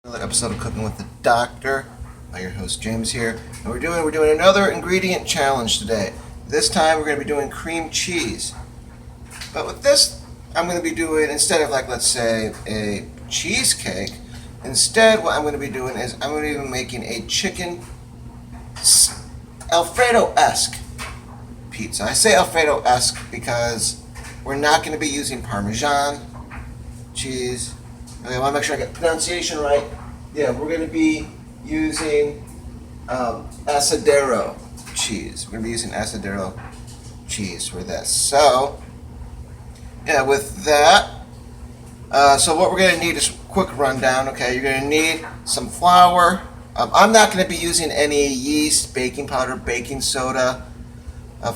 Another episode of Cooking with the Doctor. Your host James here, and we're doing another ingredient challenge today. This time we're going to be doing cream cheese. But with this, I'm going to be doing, instead of like, let's say, a cheesecake, instead what I'm going to be doing is I'm going to be making a chicken Alfredo-esque pizza. I say Alfredo-esque because we're not going to be using Parmesan cheese. Okay, I want to make sure I get the pronunciation right. Yeah, we're going to be using Asadero cheese. We're going to be using Asadero cheese for this. So, yeah, with that, so what we're going to need is a quick rundown. Okay, you're going to need some flour. I'm not going to be using any yeast, baking powder, baking soda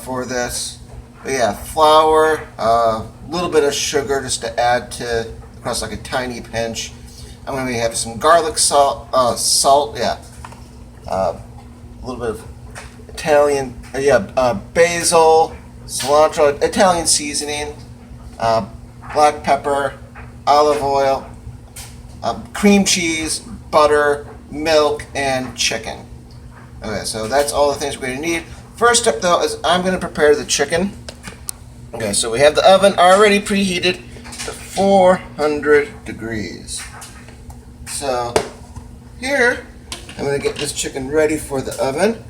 for this. But yeah, flour, a little bit of sugar just to add to across like a tiny pinch. I'm going to be having some garlic salt, a little bit of Italian, basil, cilantro, Italian seasoning, black pepper, olive oil, cream cheese, butter, milk, and chicken. Okay, so that's all the things we're going to need. First step though is I'm going to prepare the chicken. Okay, so we have the oven already preheated to 400 degrees. So here I'm going to get this chicken ready for the oven,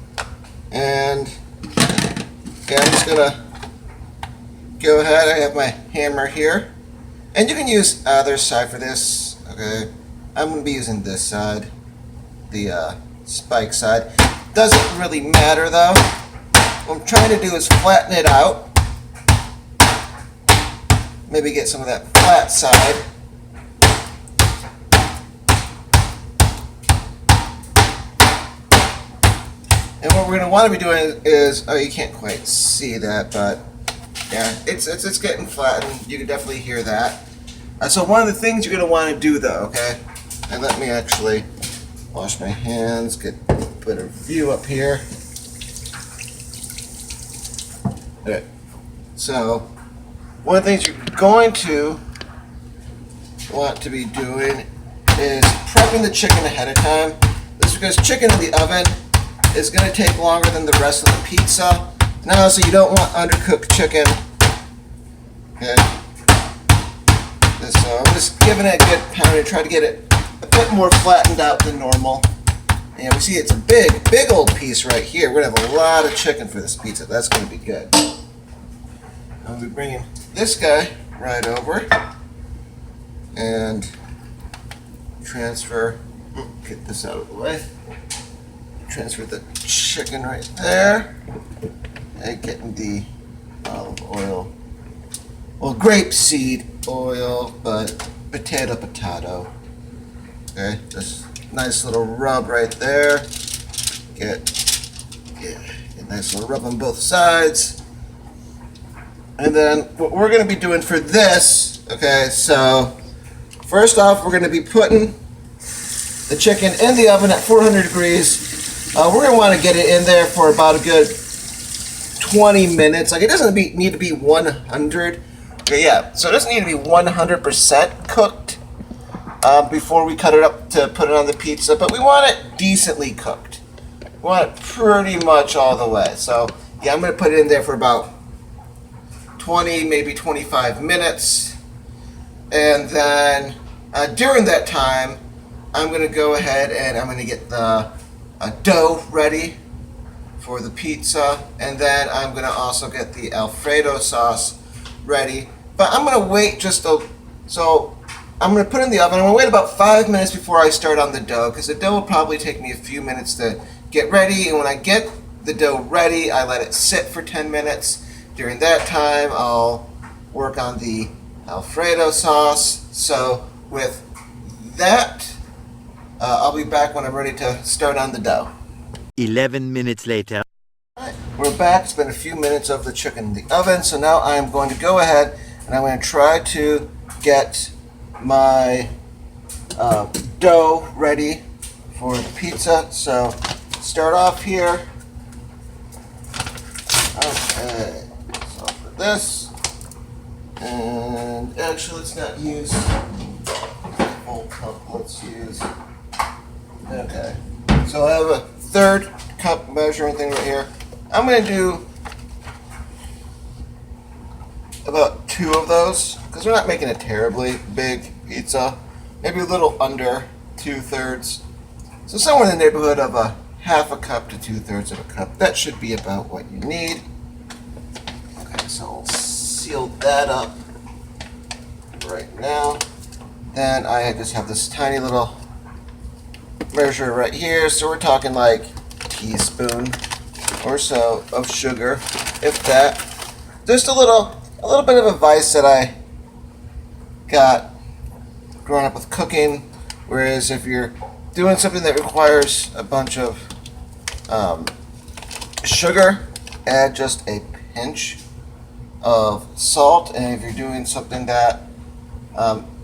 and okay, I'm just going to go ahead. I have my hammer here, and you can use either side for this. Okay, I'm going to be using this side, the spike side. Doesn't really matter though. What I'm trying to do is flatten it out. Maybe get some of that flat side. And what we're going to want to be doing is, oh, you can't quite see that, but yeah, it's getting flattened. You can definitely hear that. So one of the things you're going to want to do though, okay, and let me actually wash my hands, get a better view up here. Okay, so one of the things you're going to want to be doing is prepping the chicken ahead of time. This is because chicken in the oven is going to take longer than the rest of the pizza. Now, so you don't want undercooked chicken. Okay. So I'm just giving it a good pound and try to get it a bit more flattened out than normal. And we see it's a big old piece right here. We're going to have a lot of chicken for this pizza. That's going to be good. I'll be bringing this guy right over and transfer, get this out of the way, transfer the chicken right there, and getting the olive oil, well, grapeseed oil, but potato. Okay, just nice little rub right there. Get a nice little rub on both sides. And then what we're going to be doing for this, okay, so first off, we're going to be putting the chicken in the oven at 400 degrees. We're going to want to get it in there for about a good 20 minutes. Like, it doesn't need to be 100. Okay, yeah, so it doesn't need to be 100% cooked before we cut it up to put it on the pizza, but we want it decently cooked. We want it pretty much all the way. So, yeah, I'm going to put it in there for about 20, maybe 25 minutes, and then during that time I'm going to go ahead and I'm going to get the dough ready for the pizza, and then I'm going to also get the Alfredo sauce ready. But I'm going to wait so I'm going to put it in the oven. I'm going to wait about 5 minutes before I start on the dough, because the dough will probably take me a few minutes to get ready, and when I get the dough ready I let it sit for 10 minutes. During that time, I'll work on the Alfredo sauce. So with that, I'll be back when I'm ready to start on the dough. 11 minutes later. All right, we're back. It's been a few minutes of the chicken in the oven. So now I'm going to go ahead and I'm going to try to get my dough ready for the pizza. So start off here. Okay. This, and actually let's not use full cup, let's use Okay. So I have a third cup measuring thing right here. I'm going to do about 2 of those because we're not making a terribly big pizza. Maybe a little under 2/3. So somewhere in the neighborhood of a half a cup to 2/3 of a cup. That should be about what you need. Okay, so I'll seal that up right now. Then I just have this tiny little measure right here. So we're talking like a teaspoon or so of sugar, if that. Just a little bit of advice that I got growing up with cooking. Whereas if you're doing something that requires a bunch of sugar, add just a pinch of salt. And if you're doing something that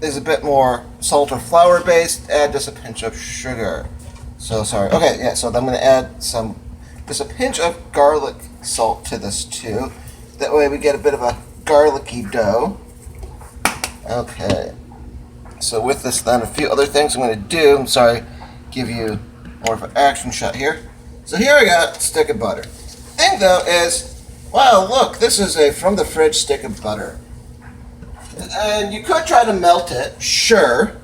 is a bit more salt or flour based, add just a pinch of sugar. So sorry. Okay, yeah, so I'm going to add just a pinch of garlic salt to this too. That way we get a bit of a garlicky dough. Okay. So with this then, a few other things I'm going to do. I'm sorry, give you more of an action shot here. So here I got a stick of butter. Thing though is, wow, look, this is a from the fridge stick of butter. And you could try to melt it, sure,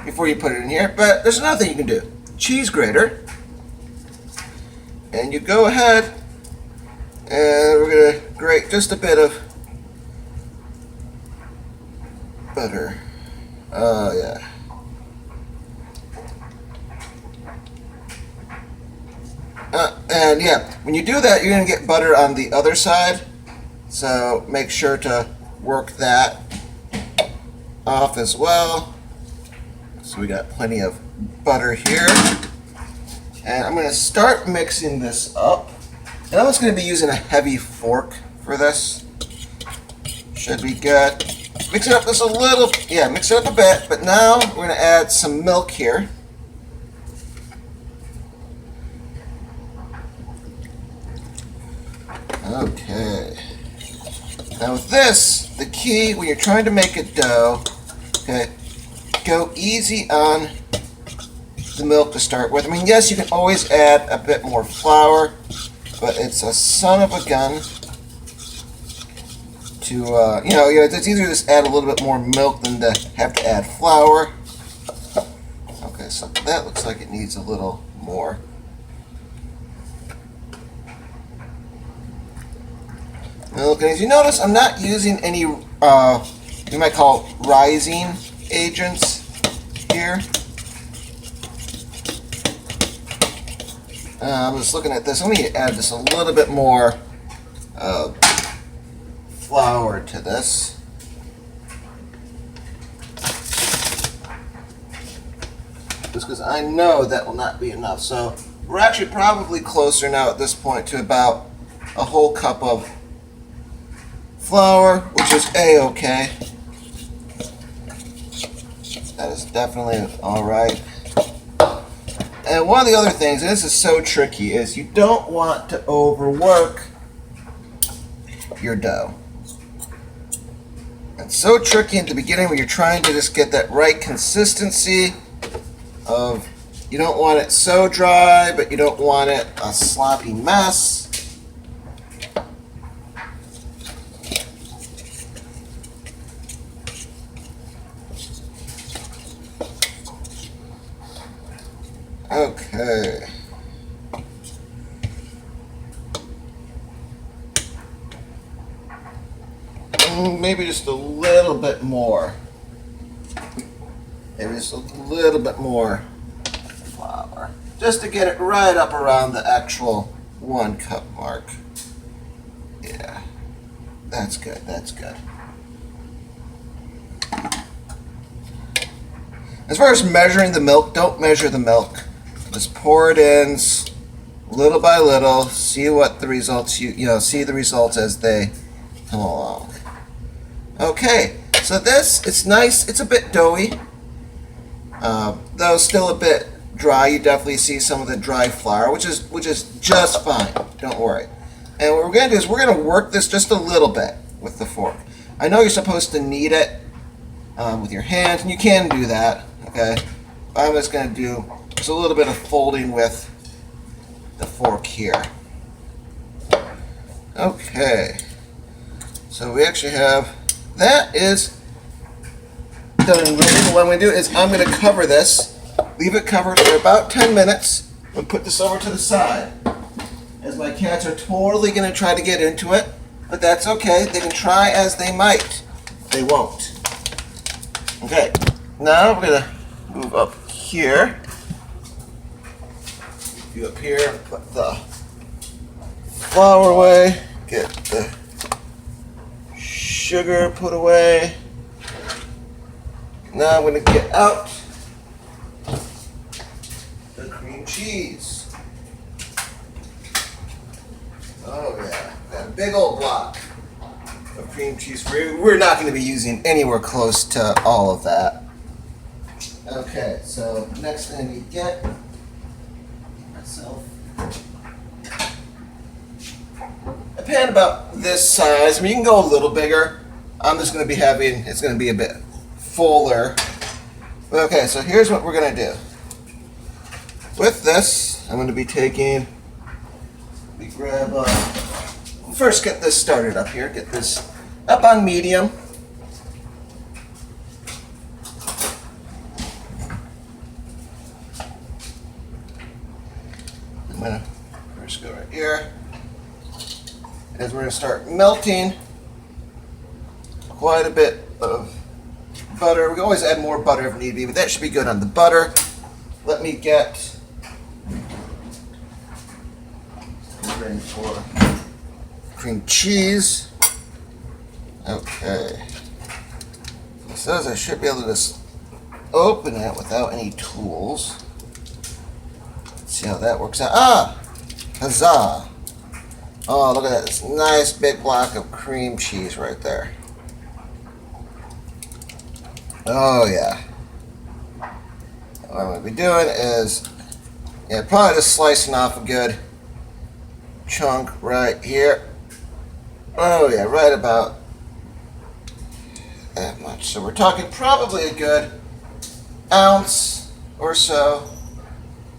before you put it in here, but there's another thing you can do. Cheese grater. And you go ahead and we're going to grate just a bit of butter. Oh, yeah. And yeah, when you do that, you're going to get butter on the other side. So make sure to work that off as well. So we got plenty of butter here. And I'm going to start mixing this up. And I'm just going to be using a heavy fork for this. Should be good. Mix it up just a little, yeah, mix it up a bit. But now we're going to add some milk here. Okay. Now with this, the key when you're trying to make a dough, okay, go easy on the milk to start with. I mean, yes, you can always add a bit more flour, but it's a son of a gun to, it's easier to just add a little bit more milk than to have to add flour. Okay, so that looks like it needs a little more. Milk, and as you notice, I'm not using any, you might call rising agents here. I'm just looking at this. Let me add just a little bit more flour to this. Just because I know that will not be enough. So we're actually probably closer now at this point to about a whole cup of flour, which is a-okay. That is definitely alright. And one of the other things, and this is so tricky, is you don't want to overwork your dough. It's so tricky at the beginning when you're trying to just get that right consistency of, you don't want it so dry, but you don't want it a sloppy mess. Okay. Maybe just a little bit more. Maybe just a little bit more flour. Just to get it right up around the actual 1 cup mark. Yeah. That's good, that's good. As far as measuring the milk, don't measure the milk. Just pour it in little by little. See what the results see the results as they come along. Okay, so this, it's nice. It's a bit doughy, though still a bit dry. You definitely see some of the dry flour, which is just fine. Don't worry. And what we're going to do is we're going to work this just a little bit with the fork. I know you're supposed to knead it with your hands, and you can do that. Okay, I'm just going to do There's a little bit of folding with the fork here. Okay, so we actually have, that is done and ready. What I'm going to do is I'm going to cover this, leave it covered for about 10 minutes, and put this over to the side. As my cats are totally going to try to get into it, but that's okay. They can try as they might. They won't. Okay, now we're going to move up here. You up here, put the flour away, get the sugar put away. Now I'm going to get out the cream cheese. Oh yeah, that big old block of cream cheese. We're not going to be using anywhere close to all of that. Okay, so next thing you get myself a pan about this size. I mean, you can go a little bigger. I'm just going to be having, it's going to be a bit fuller. Okay, so here's what we're going to do. With this, I'm going to be taking, we grab, first get this started up here. Get this up on medium. I'm going to first go right here. As we're going to start melting quite a bit of butter. We can always add more butter if need be, but that should be good on the butter. Let me get ready for cream cheese. Okay. It says I should be able to just open it without any tools. Let's see how that works out. Ah! Huzzah! Oh, look at that. This nice big block of cream cheese right there. Oh, yeah. What I'm going to be doing is, yeah, probably just slicing off a good chunk right here. Oh, yeah, right about that much. So we're talking probably a good ounce or so.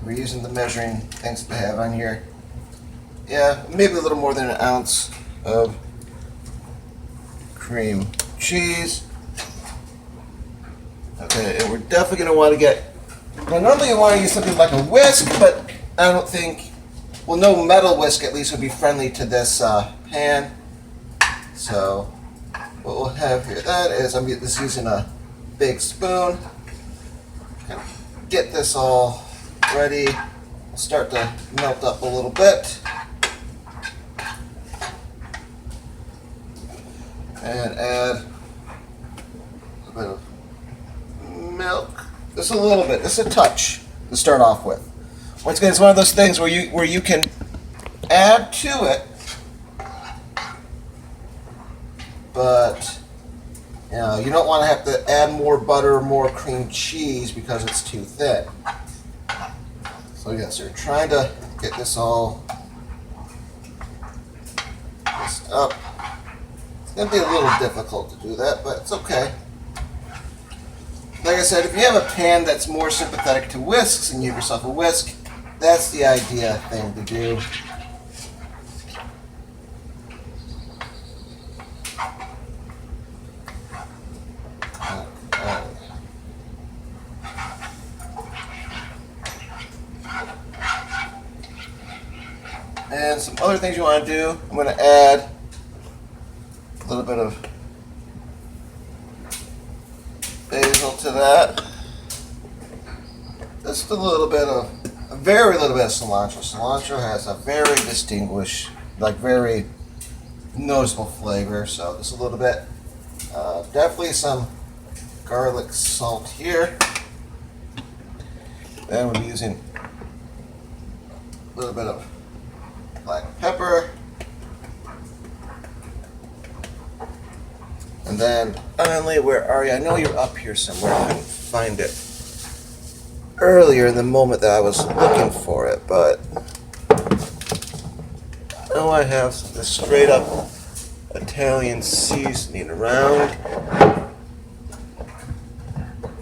We're using the measuring things that they have on here. Yeah, maybe a little more than an ounce of cream cheese. Okay, and we're definitely going to want to get, well, normally you want to use something like a whisk, but I don't think, well, no metal whisk at least would be friendly to this pan. So what we'll have here, that is, I'm just using a big spoon. Kind of get this all ready. Start to melt up a little bit. And add a bit of milk, just a little bit, just a touch to start off with. Once again, it's one of those things where you can add to it, but you don't want to have to add more butter or more cream cheese because it's too thin. So yes, we're trying to get this all mixed up. It's going to be a little difficult to do that, but it's okay. Like I said, if you have a pan that's more sympathetic to whisks and you have yourself a whisk, that's the idea thing to do. And some other things you want to do, I'm going to add a little bit of basil to that. Just a little bit of, a very little bit of cilantro. Cilantro has a very distinguished, like very noticeable flavor, so just a little bit. Definitely some garlic salt here. Then we're using a little bit of black pepper. And then finally, where are you? I know you're up here somewhere. I couldn't find it earlier in the moment that I was looking for it, but now I have the straight up Italian seasoning around.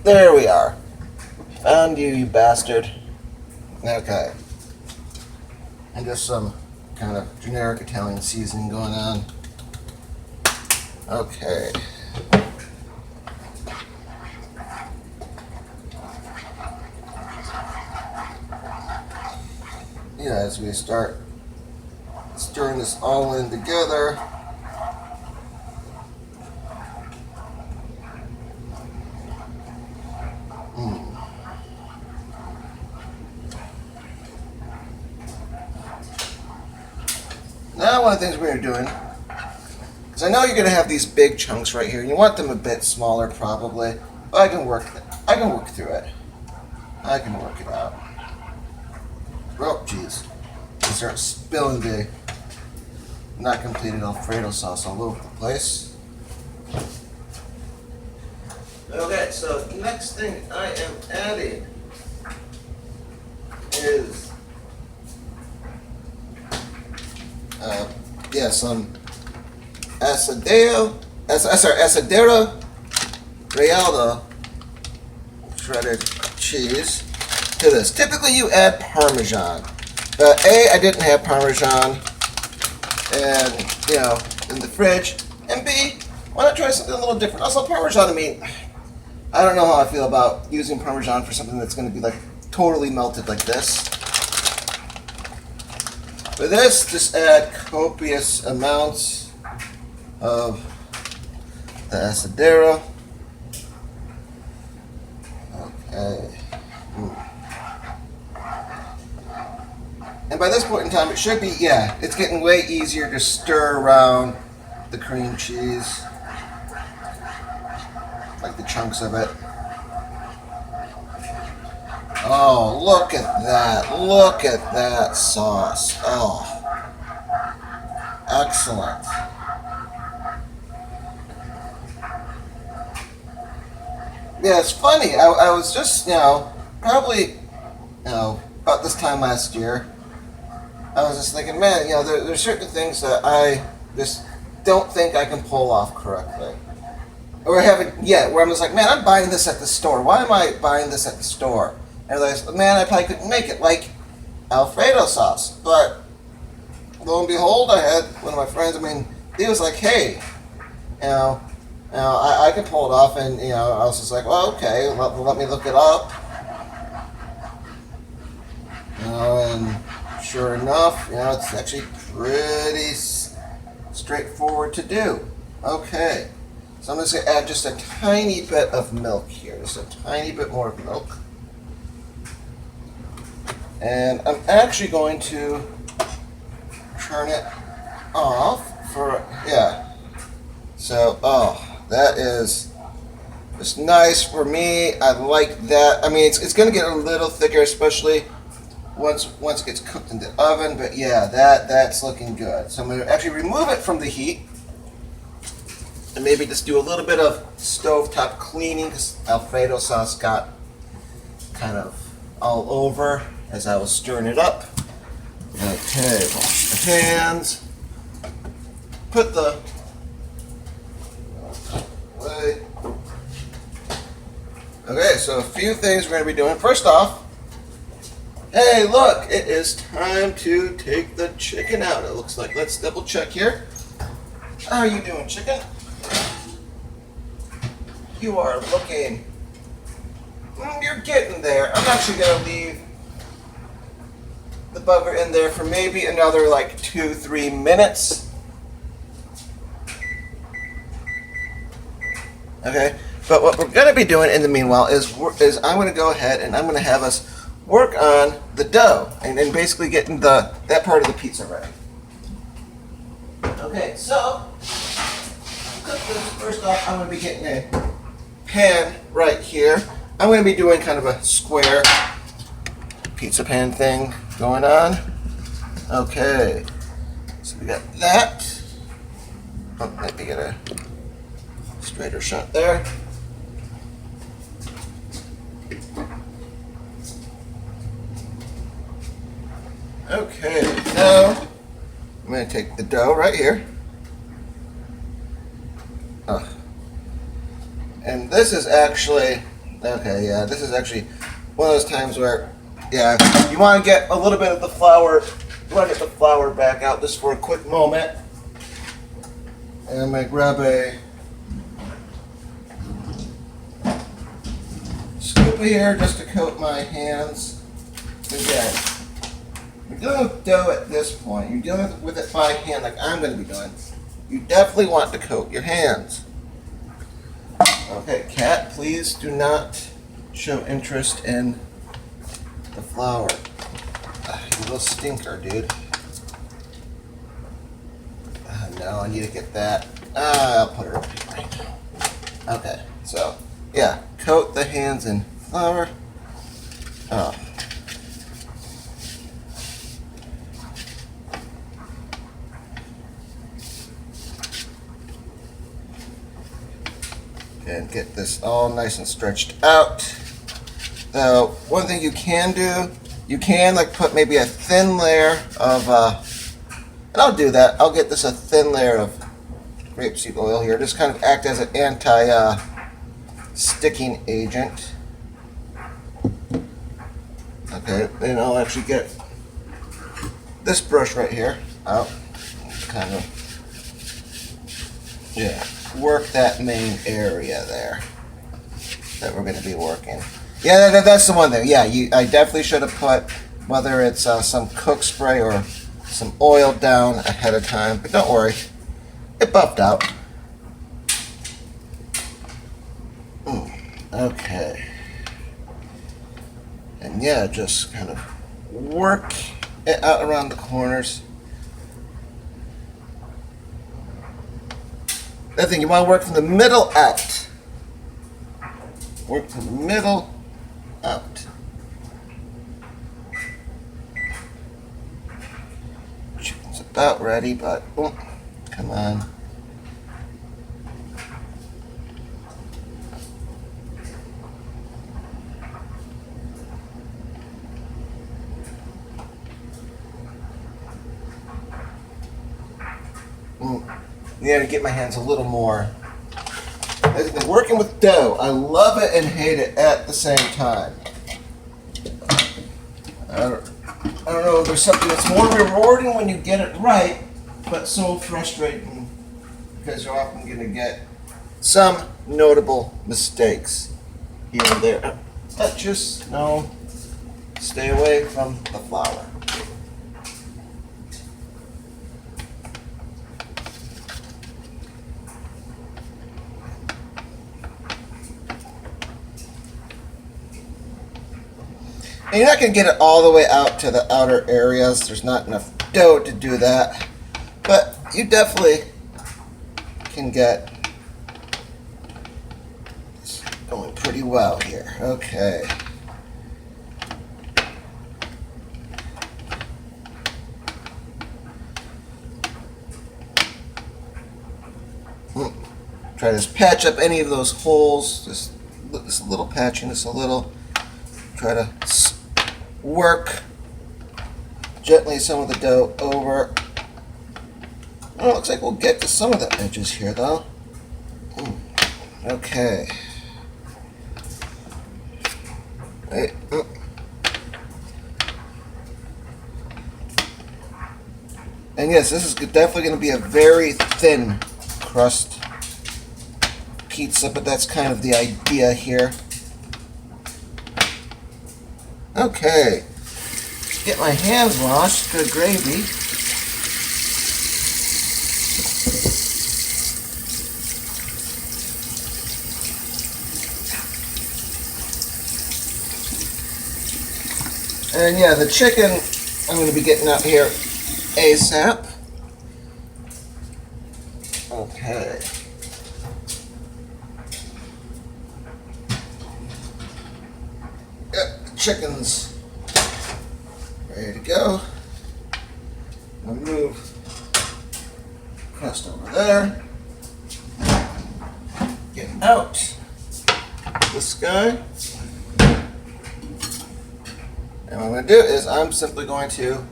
There we are. Found you, you bastard. Okay. And just some kind of generic Italian seasoning going on. Okay. Yeah, as we start stirring this all in together. Now one of the things we're doing, because I know you're going to have these big chunks right here, and you want them a bit smaller probably, but I can work through it. I can work it out. Oh, jeez. I start spilling the not completed Alfredo sauce all over the place. Okay, so the next thing I am adding is some Asadero Realdo shredded cheese to this. Typically you add Parmesan, but I didn't have Parmesan and in the fridge, and B, why not try something a little different? Also, Parmesan, I don't know how I feel about using Parmesan for something that's going to be like totally melted like this. For this, just add copious amounts of the Asadero. Okay. And by this point in time, it should be, it's getting way easier to stir around the cream cheese, like the chunks of it. Oh, look at that. Look at that sauce. Oh, excellent. Yeah, it's funny. I was just, probably, about this time last year, I was just thinking, man, there's certain things that I just don't think I can pull off correctly. Or haven't yet, where I'm just like, man, I'm buying this at the store. Why am I buying this at the store? And I realized, man, I probably couldn't make it, like Alfredo sauce. But lo and behold, I had one of my friends, he was like, hey, I can pull it off. And, I was just like, well, okay, let me look it up. And sure enough, it's actually pretty straightforward to do. Okay, so I'm just going to add just a tiny bit of milk here, just a tiny bit more of milk. And I'm actually going to turn it off for, So, that is just nice for me. I like that. It's going to get a little thicker, especially once it gets cooked in the oven. But yeah, that's looking good. So I'm going to actually remove it from the heat and maybe just do a little bit of stovetop cleaning, because Alfredo sauce got kind of all over as I was stirring it up. Okay, wash the hands. Put the away. Okay, so a few things we're going to be doing. First off, hey, look, it is time to take the chicken out, it looks like. Let's double check here. How are you doing, chicken? You are looking, you're getting there. I'm actually going to leave the bugger in there for maybe another like 2-3 minutes. Okay, but what we're going to be doing in the meanwhile is I'm going to go ahead and I'm going to have us work on the dough and basically getting that part of the pizza ready. Okay, so to cook this, first off, I'm going to be getting a pan right here. I'm going to be doing kind of a square pizza pan thing going on. Okay, so we got that. Oh, let me get a straighter shot there. Okay, now I'm going to take the dough right here. And this is actually, this is actually one of those times where Yeah, you want to get a little bit of the flour. You want to get the flour back out just for a quick moment. And I'm going to grab a scoop here just to coat my hands. Again, you're dealing with dough at this point. You're dealing with it by hand like I'm going to be doing. You definitely want to coat your hands. Okay, Cat, please do not show interest in the flour. You little stinker, dude. No, I need to get that. I'll put her up here right now. Okay, so, yeah, coat the hands in flour. Oh. And get this all nice and stretched out. One thing you can do, you can like put maybe a thin layer of, and I'll do that. I'll get this a thin layer of grapeseed oil here. Just kind of act as an anti-sticking agent. Okay, then I'll actually get this brush right here out. Kind of, yeah, work that main area there that we're going to be working. Yeah, that's the one thing. Yeah, I definitely should have put, whether it's some cook spray or some oil down ahead of time, but don't worry, it buffed out. Okay. And yeah, just kind of work it out around the corners. That thing, you want to work from the middle out. Work from the middle out. Chicken's about ready, but come on. Yeah, to get my hands a little more. Working with dough, I love it and hate it at the same time. I don't know, there's something that's more rewarding when you get it right, but so frustrating because you're often going to get some notable mistakes here and there. But just, no, stay away from the flour. And you're not going to get it all the way out to the outer areas. There's not enough dough to do that. But you definitely can get this going pretty well here. Okay. Try to just patch up any of those holes. Just this little patching, just a little. Try to work gently some of the dough over. Oh, it looks like we'll get to some of the edges here, though. Okay. Right. And yes, this is definitely going to be a very thin crust pizza, but that's kind of the idea here. Okay, get my hands washed, good gravy. And yeah, the chicken I'm going to be getting out here ASAP. Okay. Chicken's ready to go. I'll move crust over there. Get out this guy. And what I'm going to do is I'm simply going to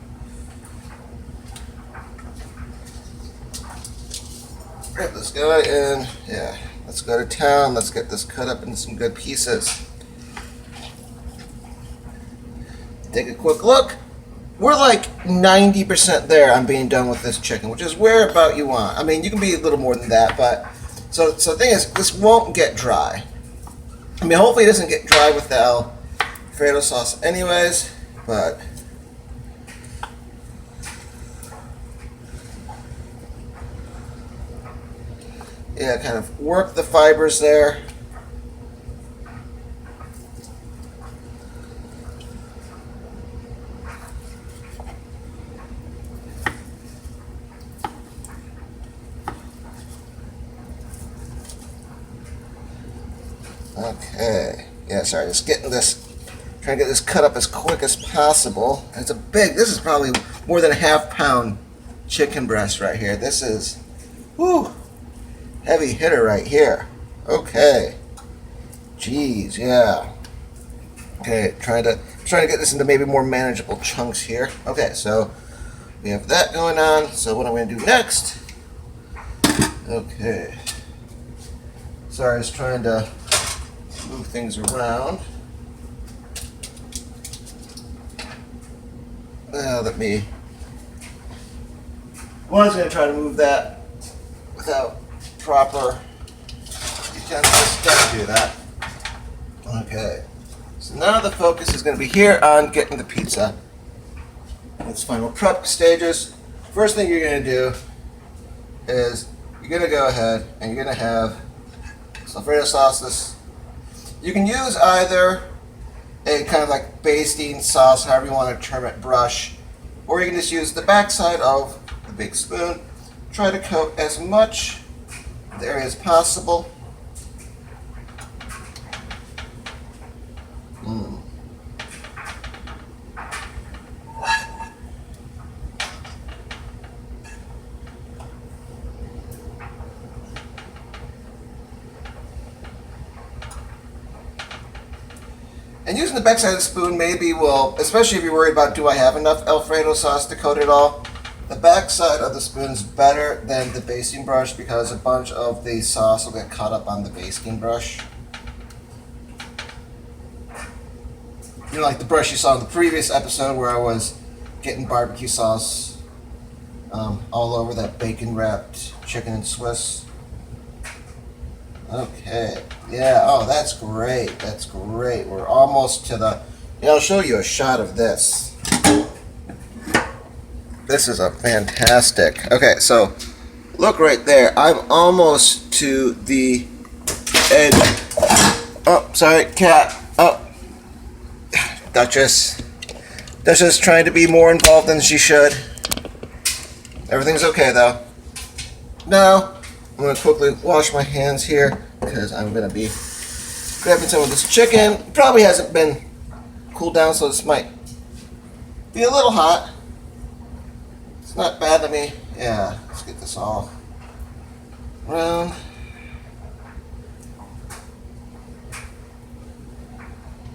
grab this guy and yeah, let's go to town. Let's get this cut up into some good pieces. Take a quick look. We're like 90% there on being done with this chicken, which is where about you want. I mean, you can be a little more than that, but so the thing is, this won't get dry. I mean, hopefully it doesn't get dry with the Alfredo sauce anyways, but yeah, kind of work the fibers there. Okay, yeah, sorry, just getting this, trying to get this cut up as quick as possible. It's a big, this is probably more than a ½ pound chicken breast right here. This is, whew, heavy hitter right here. Okay, jeez, yeah. Okay, trying to get this into maybe more manageable chunks here. Okay, so we have that going on. So what I'm going to do next, okay, sorry, I was trying to move things around. Let me. Well, I was going to try to move that without proper utensils. Don't do that. Okay. So now the focus is going to be here on getting the pizza. Its final prep stages. First thing you're going to do is you're going to go ahead and you're going to have some Alfredo sauce. You can use either a kind of like basting sauce, however you want to term it, brush, or you can just use the backside of the big spoon. Try to coat as much of the area as possible. And using the backside of the spoon maybe will, especially if you're worried about do I have enough Alfredo sauce to coat it all, the backside of the spoon is better than the basting brush because a bunch of the sauce will get caught up on the basting brush. You know, like the brush you saw in the previous episode where I was getting barbecue sauce all over that bacon wrapped chicken and Swiss. Okay, yeah, oh, that's great, that's great. We're almost to the, I'll show you a shot of this. This is a fantastic, okay, so look right there. I'm almost to the edge. Oh, sorry, cat. Oh, Duchess trying to be more involved than she should. Everything's okay though. Now, I'm going to quickly wash my hands here because I'm going to be grabbing some of this chicken. It probably hasn't been cooled down, so this might be a little hot. It's not bad to me. Yeah, let's get this all around.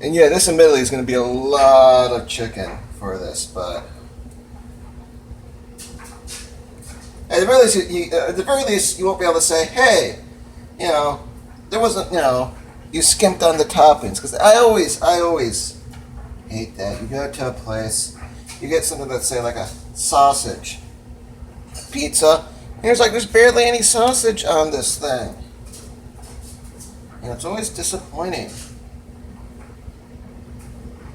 And yeah, this admittedly is going to be a lot of chicken for this, but at the very least, you won't be able to say, hey, there wasn't, you skimped on the toppings. Because I always hate that. You go to a place, you get something that's, say, like a sausage pizza, and there's barely any sausage on this thing. It's always disappointing.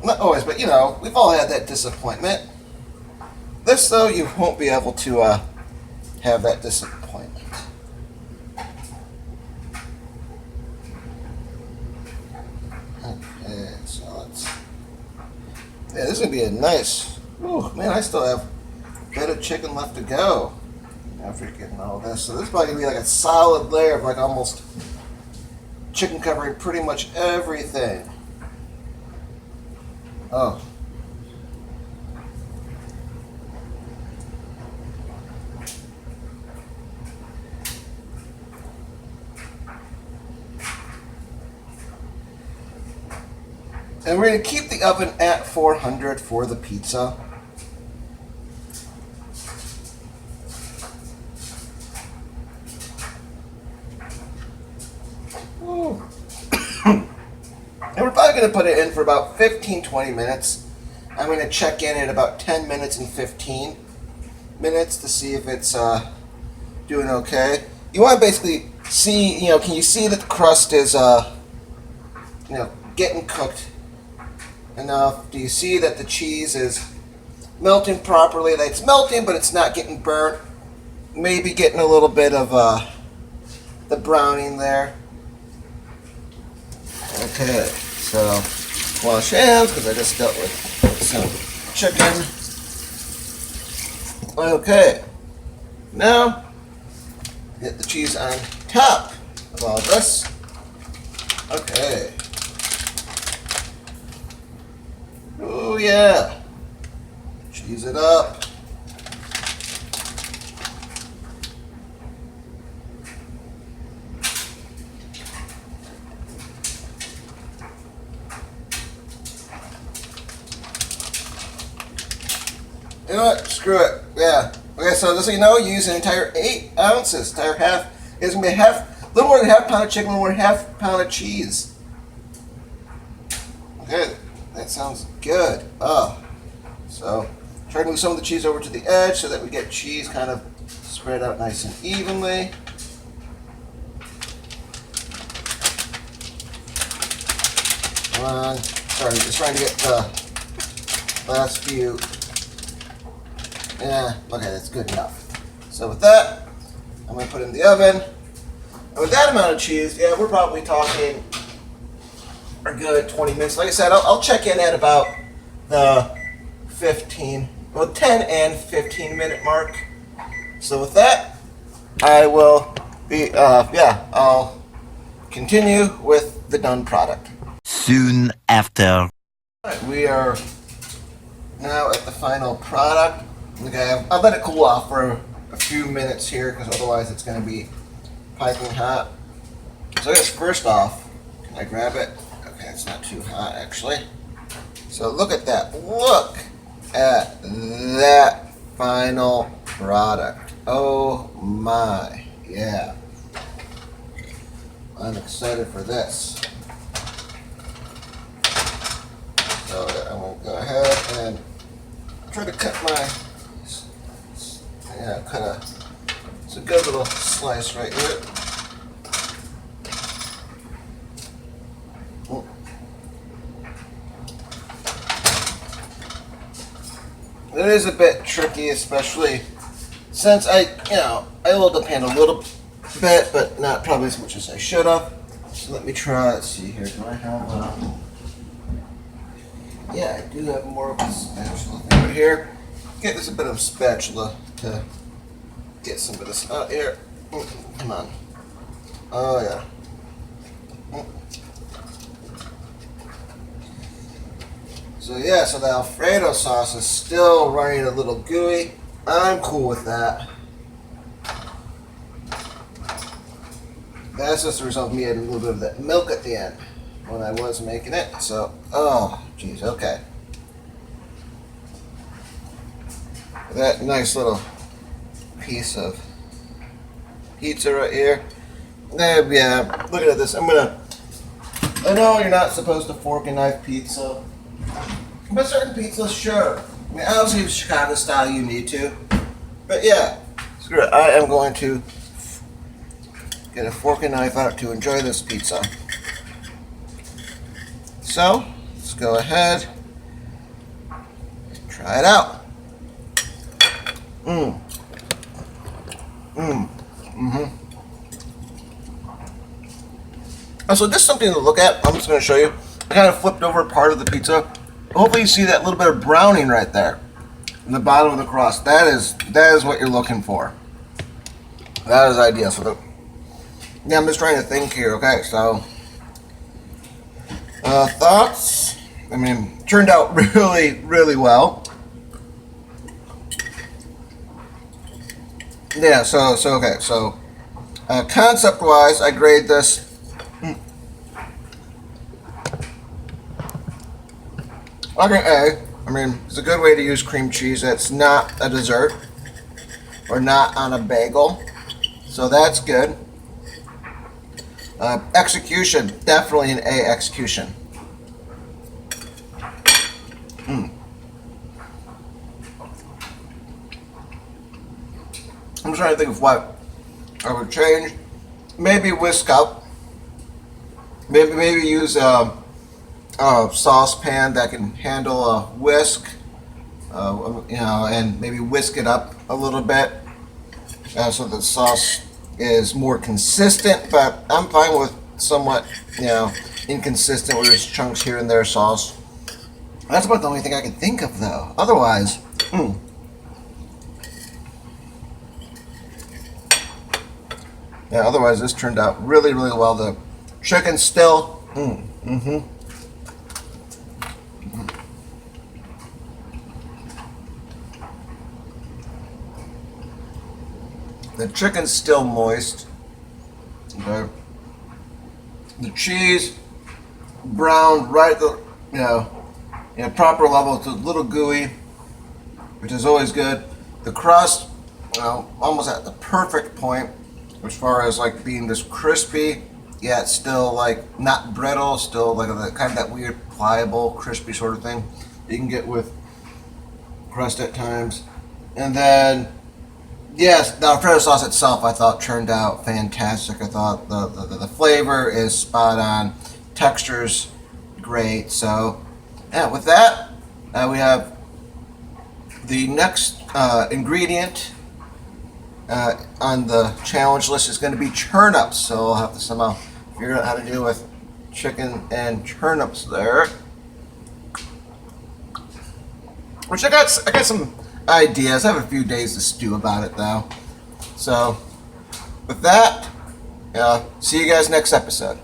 Not always, but, we've all had that disappointment. This, though, you won't be able to have that disappointment. Okay, so let's. Yeah, this is gonna be a nice. Ooh, man, I still have a bit of chicken left to go after getting all this. So this is probably gonna be like a solid layer of almost chicken covering pretty much everything. Oh. And we're going to keep the oven at 400 for the pizza. And we're probably going to put it in for about 15-20 minutes. I'm going to check in at about 10 minutes and 15 minutes to see if it's doing okay. You want to basically see, can you see that the crust is, getting cooked enough? Do you see that the cheese is melting properly? That it's melting, but it's not getting burnt. Maybe getting a little bit of the browning there. Okay, so wash hands because I just dealt with some chicken. Okay, now get the cheese on top of all this. Okay. Oh yeah. Cheese it up. You know what? Screw it. Yeah. Okay, so just so you know, use an entire 8 ounces, entire half. It's gonna be a little more than half pound of chicken, a little more than half pound of cheese. Okay, that sounds good. So try to move some of the cheese over to the edge so that we get cheese kind of spread out nice and evenly. Come on. Sorry, I'm just trying to get the last few. Yeah, okay, that's good enough. So with that, I'm going to put it in the oven. And with that amount of cheese, yeah, we're probably talking a good 20 minutes. Like I said, I'll check in at about the 10 and 15 minute mark. So with that, I will be, I'll continue with the done product. Soon after. All right, we are now at the final product. Okay, I'll let it cool off for a few minutes here because otherwise it's going to be piping hot. So I guess first off, can I grab it? Okay, it's not too hot actually. So look at that. Look at that final product. Oh my, yeah. I'm excited for this. So I'm going to go ahead and try to cut it's a good little slice right here. It is a bit tricky, especially since I will depend a little bit, but not probably as much as I should have. So let me try. Let's see here. Do I have? Yeah, I do have more of a spatula over here. Get this a bit of spatula to get some of this out here. Come on. Oh yeah. So yeah, so the Alfredo sauce is still running a little gooey. I'm cool with that. That's just the result of me adding a little bit of that milk at the end when I was making it. So, oh, geez, okay. That nice little piece of pizza right here. Yeah, look at this. I know you're not supposed to fork and knife pizza, but certain pizzas, sure. I mean, obviously, Chicago style, you need to. But yeah, screw it. I am going to get a fork and knife out to enjoy this pizza. So, let's go ahead, try it out. So just something to look at. I'm just going to show you. I kind of flipped over part of the pizza. Hopefully you see that little bit of browning right there in the bottom of the crust. That is what you're looking for. That is ideal. So yeah, I'm just trying to think here. Okay, so thoughts? I mean, turned out really, really well. Yeah, so okay, so concept-wise, I grade this. Okay, A. I mean, it's a good way to use cream cheese that's not a dessert or not on a bagel, so that's good. Execution, definitely an A execution. I'm trying to think of what I would change. Maybe whisk up. Maybe use a saucepan that can handle a whisk. And maybe whisk it up a little bit so the sauce is more consistent. But I'm fine with somewhat, inconsistent with just chunks here and there sauce. That's about the only thing I can think of, though. Otherwise, otherwise this turned out really, really well. The chicken still, the chicken's still moist. Okay. The cheese browned right at the proper level. It's a little gooey, which is always good. The crust, almost at the perfect point as far as like being this crispy, yet still like not brittle, still like kind of that weird pliable, crispy sort of thing you can get with crust at times. And then, yes, the Alfredo sauce itself I thought turned out fantastic. I thought the flavor is spot on, texture's great. So, yeah, with that, we have the next ingredient on the challenge list is going to be turnips. So I'll have to somehow figure out how to deal with chicken and turnips there. Which I got some ideas. I have a few days to stew about it though. So with that, see you guys next episode.